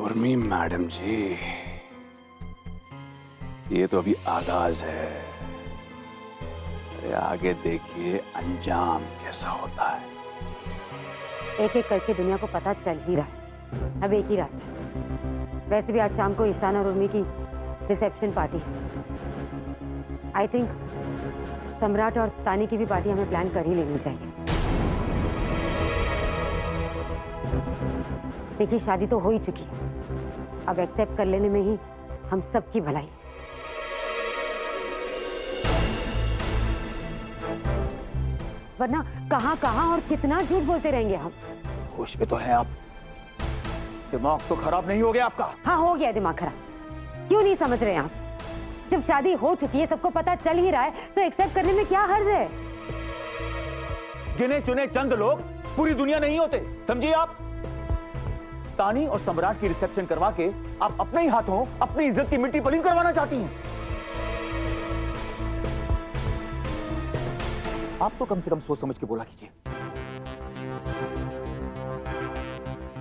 Urmi madam जी, ये तो अभी आगाज है। अरे आगे देखिए अंजाम कैसा होता है। एक एक करके दुनिया को पता चल ही रहा है। अब एक ही रास्ता है। वैसे भी आज शाम को ईशान और उर्मी की रिसेप्शन पार्टी है। आई थिंक सम्राट और तानी की भी पार्टी हमें प्लान कर ही लेनी चाहिए। देखिए शादी तो हो ही चुकी है, अब एक्सेप्ट कर लेने में ही हम सबकी भलाई। वरना कहां कहां और कितना झूठ बोलते रहेंगे हम। होश में तो है आप? दिमाग तो खराब नहीं हो गया आपका? हाँ हो गया दिमाग खराब। क्यों नहीं समझ रहे आप? जब शादी हो चुकी है, सबको पता चल ही रहा है, तो एक्सेप्ट करने में क्या हर्ज है? गिने चुने चंद लोग पूरी दुनिया नहीं होते, समझिए आप। तानी और सम्राट की रिसेप्शन करवा के आप अपने ही हाथों अपनी इज्जत की मिट्टी पलीद करवाना चाहती हैं। आप तो कम से कम सोच समझ के बोला कीजिए।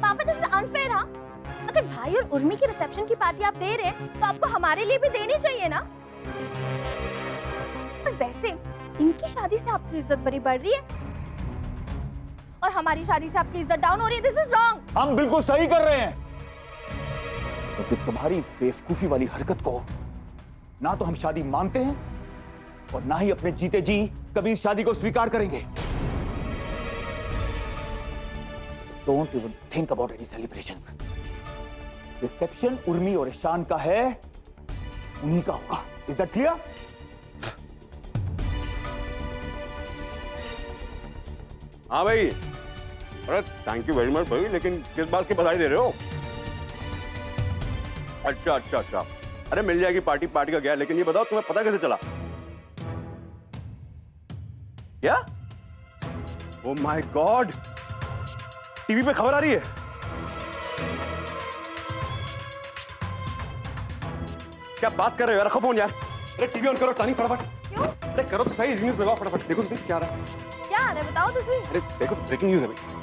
पापा दिस इज अनफेयर। हाँ, अगर भाई और उर्मी की रिसेप्शन की पार्टी आप दे रहे हैं तो आपको हमारे लिए भी देनी चाहिए ना। पर वैसे इनकी शादी से आपकी इज्जत बड़ी बढ़ रही है और हमारी शादी से आपकी इज्जत डाउन हो रही है। This is wrong. हम बिल्कुल सही कर रहे हैं, क्योंकि तुम्हारी इस बेवकूफी वाली हरकत को ना तो हम शादी मानते हैं और ना ही अपने जीते जी कभी इस शादी को स्वीकार करेंगे। Don't even think about any celebrations. Reception Urmi और ईशान का है, उन्हीं का होगा। Is that clear? हाँ भाई, अरे थैंक यू वेरी मच भाई, लेकिन किस बात की बधाई दे रहे हो? अच्छा अच्छा अच्छा, अरे मिल जाएगी पार्टी, पार्टी का क्या, लेकिन ये बताओ तुम्हें पता कैसे चला? क्या? ओ माय गॉड, टीवी पे खबर आ रही है। क्या बात कर रहे हो यार, रखो फोन यार। अरे टीवी ऑन करो तानी फटाफट। क्यों? अरे करो तो सही, न्यूज़ लगाओ फटाफट। देखो क्या आ रहा है। क्या आ रहा है बताओ तुझे। अरे देखो ब्रेकिंग न्यूज़ है भाई।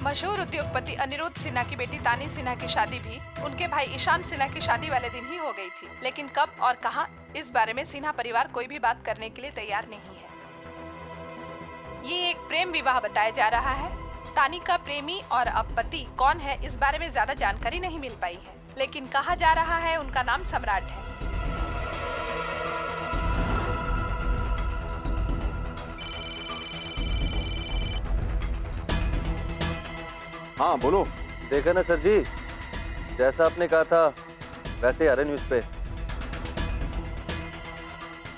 मशहूर उद्योगपति अनिरुद्ध सिन्हा की बेटी तानी सिन्हा की शादी भी उनके भाई ईशान सिन्हा की शादी वाले दिन ही हो गई थी, लेकिन कब और कहां, इस बारे में सिन्हा परिवार कोई भी बात करने के लिए तैयार नहीं है। ये एक प्रेम विवाह बताया जा रहा है। तानी का प्रेमी और अब पति कौन है, इस बारे में ज्यादा जानकारी नहीं मिल पाई है, लेकिन कहा जा रहा है उनका नाम सम्राट है। हाँ बोलो। देखा ना सर जी, जैसा आपने कहा था वैसे ही आ रहे न्यूज़ पे।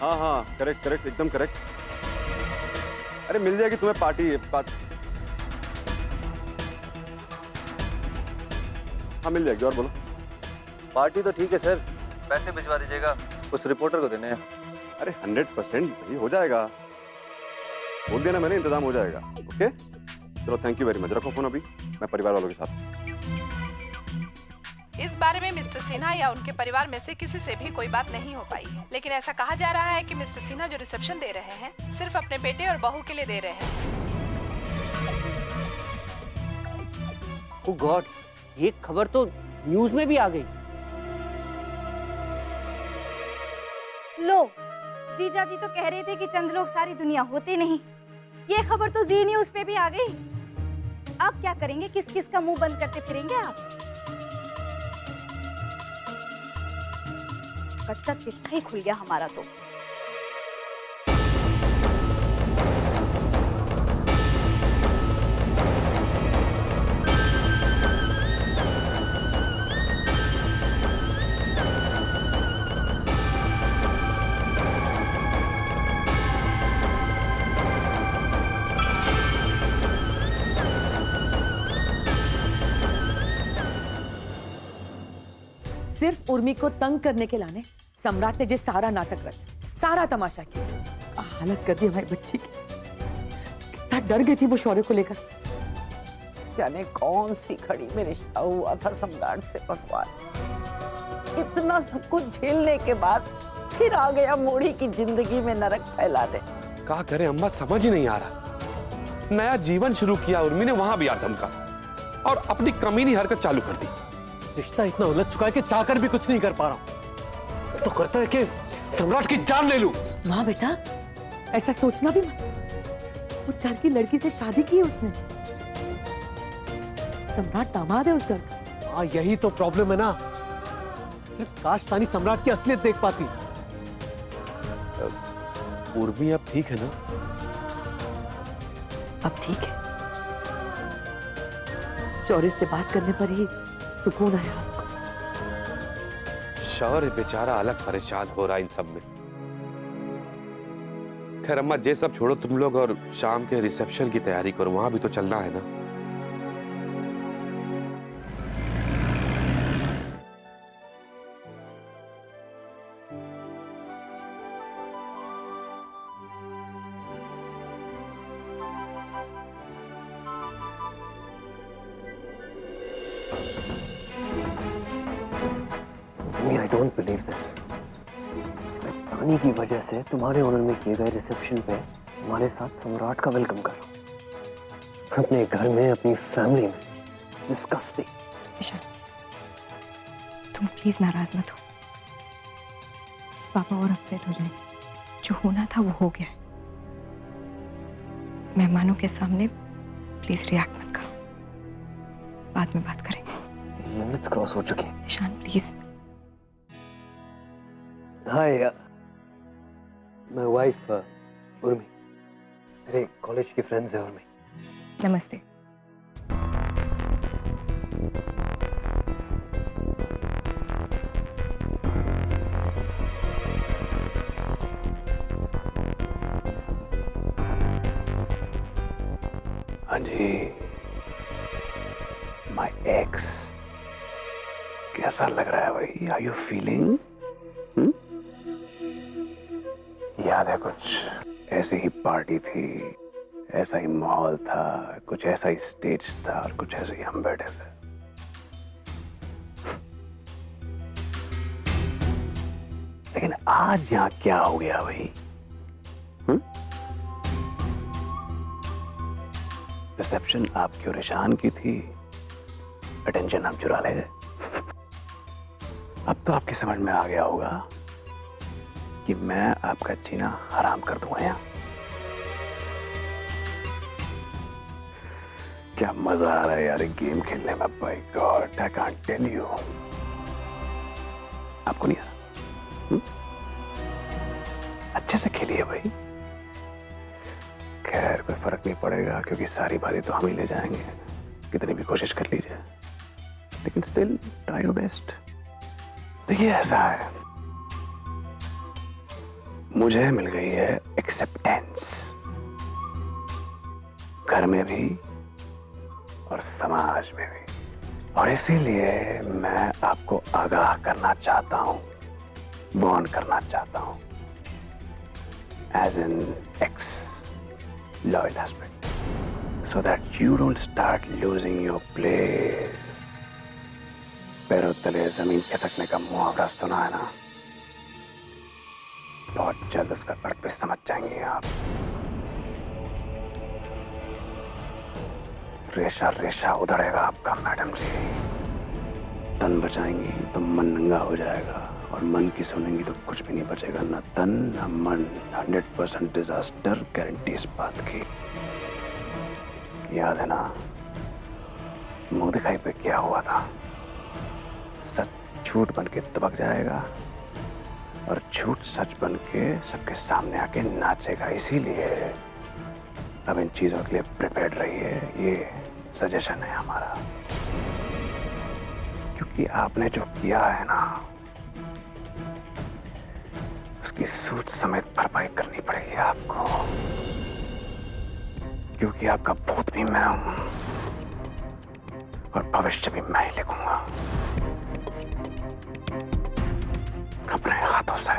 हाँ हाँ करेक्ट करेक्ट, एकदम करेक्ट। अरे मिल जाएगी तुम्हें पार्टी। हाँ मिल जाएगी। और बोलो। पार्टी तो ठीक है सर, पैसे भिजवा दीजिएगा, उस रिपोर्टर को देने हैं। अरे 100% भाई हो जाएगा, बोल देना मैंने, इंतजाम हो जाएगा। ओके चलो, थैंक यू वेरी मच। रखो फोन अभी, मैं परिवार वालों के साथ। इस बारे में मिस्टर सिन्हा या उनके परिवार में से किसी से भी कोई बात नहीं हो पाई है, लेकिन ऐसा कहा जा रहा है कि मिस्टर सिन्हा जो रिसेप्शन दे रहे हैं सिर्फ अपने बेटे और बहू के लिए दे रहे हैं। ओह गॉड, ये खबर तो न्यूज़ में भी आ गई। लो, जीजा जी तो कह रहे थे कि चंद लोग सारी दुनिया होते नहीं। ये खबर तो जी न्यूज़ पे भी आ गई। आप क्या करेंगे? किस किस का मुंह बंद करके फिरेंगे आप? कच्चा चिट्ठा ही खुल गया हमारा तो। सिर्फ उर्मी को तंग करने के लाने सम्राट ने जिस सारा नाटक रचा, सारा तमाशा किया, हालत कर दी हमारी बच्ची की। कितना डर गई थी वो शौर्य को लेकर। जाने कौन सी खड़ी में रिश्ता हुआ था सम्राट से। भगवान, इतना सब कुछ झेलने के बाद फिर आ गया मोड़ी की जिंदगी में नरक फैला दे। क्या करें अम्मा, समझ ही नहीं आ रहा। नया जीवन शुरू किया उर्मी ने, वहां भी आदम का, और अपनी कमीनी हरकत चालू कर दी। रिश्ता इतना उलझ चुका है कि चाहकर भी कुछ नहीं कर पा रहा हूं। तो करता है कि सम्राट की जान ले लूं। माँ बेटा, ऐसा सोचना भी मत। उस घर की लड़की से शादी की है उसने। सम्राट दामाद है उस घर का। हाँ, यही तो प्रॉब्लम है ना। काश तानी सम्राट की असलियत देख पाती। उर्मी अब ठीक है ना? अब ठीक है। शौर्य से बात करने पर ही सुकून आया उसको। शौर्य बेचारा अलग परेशान हो रहा इन सब में। खैर अम्मा, ये सब छोड़ो तुम लोग और शाम के रिसेप्शन की तैयारी करो, वहां भी तो चलना है ना। I don't believe this. तानी की वजह से तुम्हारे ऑनर में किए गए रिसेप्शन पे हमारे साथ सम्राट का वेलकम कर रहा हूं। अपने घर में, अपनी फैमिली में। डिस्गस्टिंग। ईशान, तुम प्लीज नाराज मत हो। पापा और अपसेट हो जाएंगे। जो होना था वो हो गया है। मेहमानों के सामने प्लीज रिएक्ट मत करो। बाद में बात करेंगे। लिमिट्स क्रॉस हो चुकी हैं। Ishaan please. Hi, my wife Urmi. मेरे कॉलेज की फ्रेंड्स है उर्मी। नमस्ते। हाँ जी, माय एक्स। कैसा लग रहा है भाई? Are you feeling? याद है कुछ ऐसी ही पार्टी थी, ऐसा ही माहौल था, कुछ ऐसा ही स्टेज था और कुछ ऐसे ही हम बैठे थे। लेकिन आज यहाँ क्या हो गया भाई? रिसेप्शन आपकी और ईशान की थी, अटेंशन हम चुरा ले गए। अब तो आपकी समझ में आ गया होगा कि मैं आपका जीना हराम कर दूंगा। यहाँ क्या मजा आ रहा है यार गेम खेलने में। By God, I can't tell you. आपको नहीं आ रहा? अच्छे से खेलिए भाई। खैर कोई फर्क नहीं पड़ेगा क्योंकि सारी बारी तो हम ही ले जाएंगे, कितनी भी कोशिश कर लीजिए। लेकिन स्टिल ट्राई योर बेस्ट। देखिए ऐसा है, मुझे मिल गई है एक्सेप्टेंस, घर में भी और समाज में भी, और इसीलिए मैं आपको आगाह करना चाहता हूं, वार्न करना चाहता हूं, as an ex loyal husband, so that you don't start losing your place. पैरों तले जमीन खिसकने का मुहावरा सुना है ना? बहुत जल्द उसका अर्थ भी समझ जाएंगे आप। रेशा रेशा उधड़ेगा आपका मैडम जी। तन बचाएंगी तो मन नंगा हो जाएगा, और मन की सुनेंगी तो कुछ भी नहीं बचेगा, ना तन ना मन। 100% डिजास्टर गारंटी इस बात की। याद है ना मुंह दिखाई पे क्या हुआ था? सच झूठ बन के दबक जाएगा और झूठ सच बन के सबके सामने आके नाचेगा। इसीलिए अब इन चीजों के लिए प्रिपेयर्ड रहिए, ये सजेशन है हमारा। क्योंकि आपने जो किया है ना, उसकी सूद समेत भरपाई करनी पड़ेगी आपको, क्योंकि आपका भूत भी मैं हूं और भविष्य भी मैं ही लिखूंगा अपने हाथों से।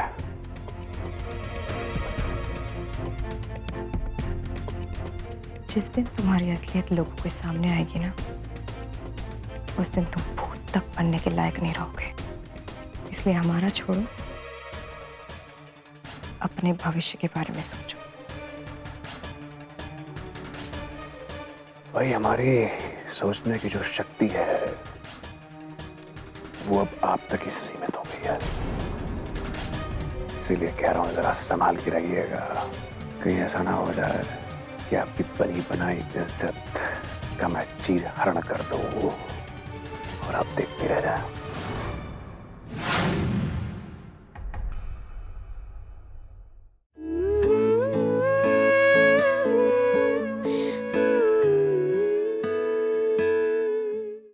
जिस दिन तुम्हारी असलियत लोगों के सामने आएगी ना, उस दिन तुम भूत तक बनने के लायक नहीं रहोगे। इसलिए हमारा छोड़ो, अपने भविष्य के बारे में सोचो। भाई हमारी सोचने की जो शक्ति है वो अब आप तक ही सीमित हो गई है। इसीलिए कह रहा हूं जरा संभाल के रहिएगा, कहीं ऐसा ना हो जाए कि आपकी बनी बनाई इज्जत का मैं चीर हरण कर दूं और आप देखते रह जाए।